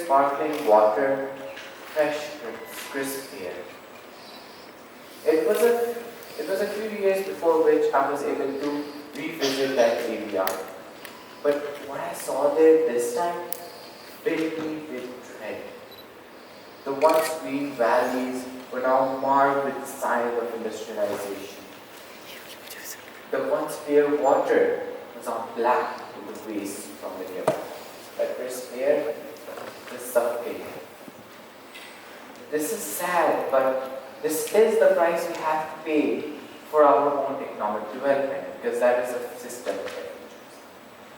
sparkling water, fresh, crisp air. It was a few years before which I was able to revisit that area. But what I saw there this time filled me with dread. The once green valleys were now marred with signs of industrialization. The once clear water was now black with the waste from the nearby. The crisp air was suffocating. This is sad, but this is the price we have to pay for our own economic development, because that is a system of changes.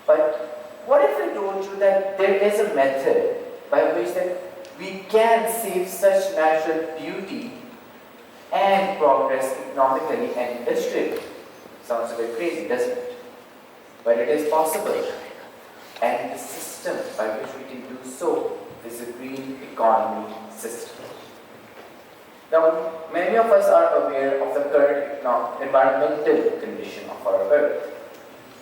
But what if I told you that there is a method by which that we can save such natural beauty and progress economically and industrially? Sounds a bit crazy, doesn't it? But it is possible. And the system by which we can do so is a green economy system. Now, many of us are aware of the current environmental condition of our Earth: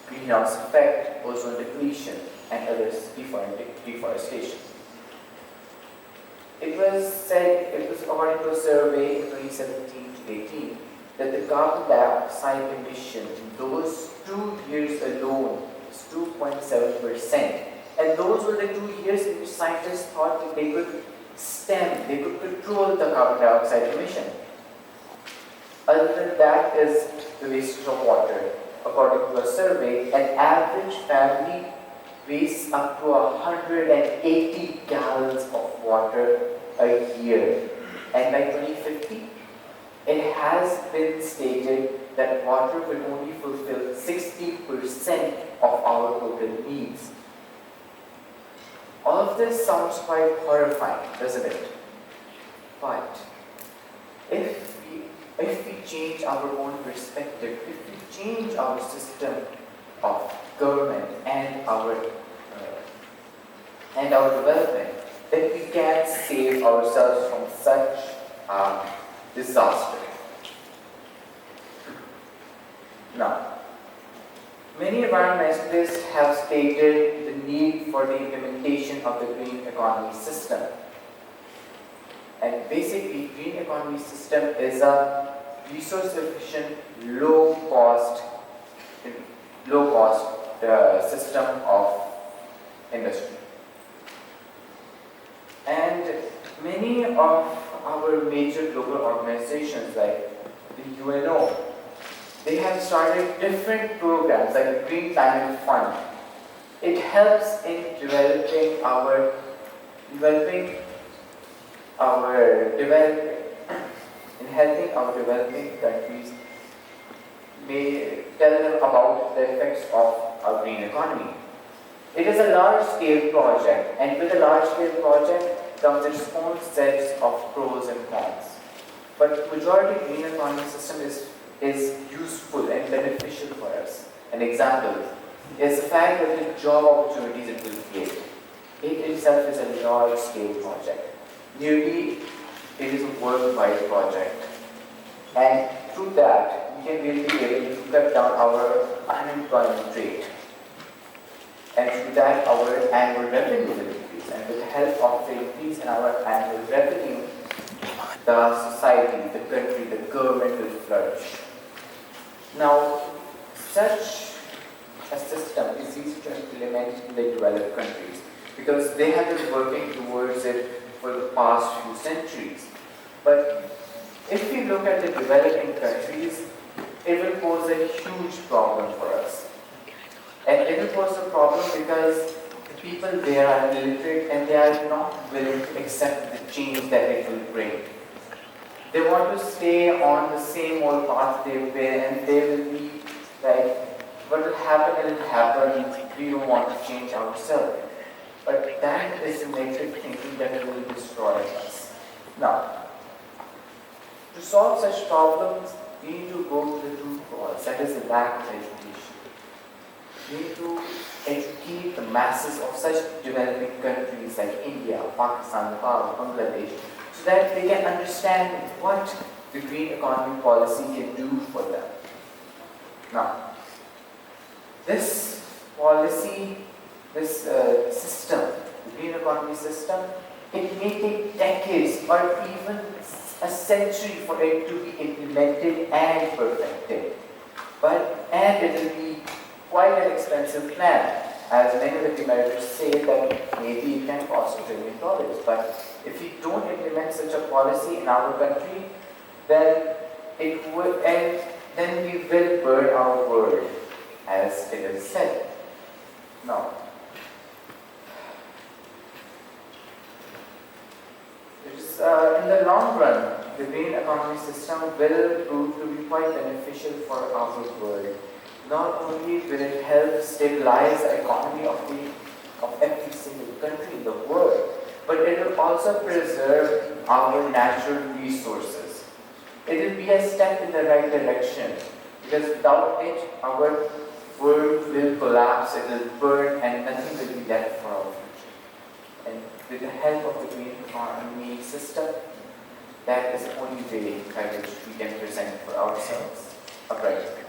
greenhouse effect, ozone depletion, and others deforestation. It was according to a survey in 2017 to 18 that the carbon dioxide emission in those 2 years alone is 2.7%. And those were the 2 years in which scientists thought that they could control the carbon dioxide emission. Other than that is the wastage of water. According to a survey, an average family wastes up to 180 gallons of water a year. And by 2050, it has been stated that water will only fulfill 60% of our total needs. All of this sounds quite horrifying, doesn't it? But if we change our own perspective, if we change our system of government and our development, then we can save ourselves from such disaster. Now, many environmentalists have stated the need for the implementation of the green economy system. And basically, green economy system is a resource-efficient, low-cost system of industry. And many of our major global organizations like the UNO, they have started different programs like the Green Climate Fund. It helps in helping our developing countries may tell them about the effects of our green economy. It is a large-scale project, and with a large-scale project comes its own sets of pros and cons. But majority green economy system is useful and beneficial for us. An example is the fact that the job opportunities it will create. It itself is a large-scale project. Nearly, it is a worldwide project. And through that, we can really be able to cut down our unemployment rate. And through that, our annual revenue will increase. And with the help of the increase in our annual revenue, the society, the country, the government will flourish. Now, such a system is easy to implement in the developed countries because they have been working towards it for the past few centuries. But if we look at the developing countries, it will pose a huge problem for us. And it will pose a problem because the people there are illiterate and they are not willing to accept the change that it will bring. They want to stay on the same old path they've been, and they will be like, what will happen will happen, we don't want to change ourselves. But that is a negative thinking that will destroy us. Now, to solve such problems, we need to go to the root cause, that is the lack of education. We need to educate the masses of such developing countries like India, Pakistan, Nepal, Bangladesh, so that they can understand what the green economy policy can do for them. Now, this policy, this system, the green economy system, it may take decades or even a century for it to be implemented and perfected. And it will be quite an expensive plan. As many of the developers say that maybe it can cost $1 trillion. But if we don't implement such a policy in our country, then it would, and then we will burn our world, as it is said. Now, in the long run, the green economy system will prove to be quite beneficial for our world. Not only will it help stabilize the economy of every single country in the world, but it will also preserve our natural resources. It will be a step in the right direction, because without it, our world will collapse, it will burn, and nothing will be left for our future. And with the help of the green economy system, that is the only way by which we can present for ourselves a brighter future.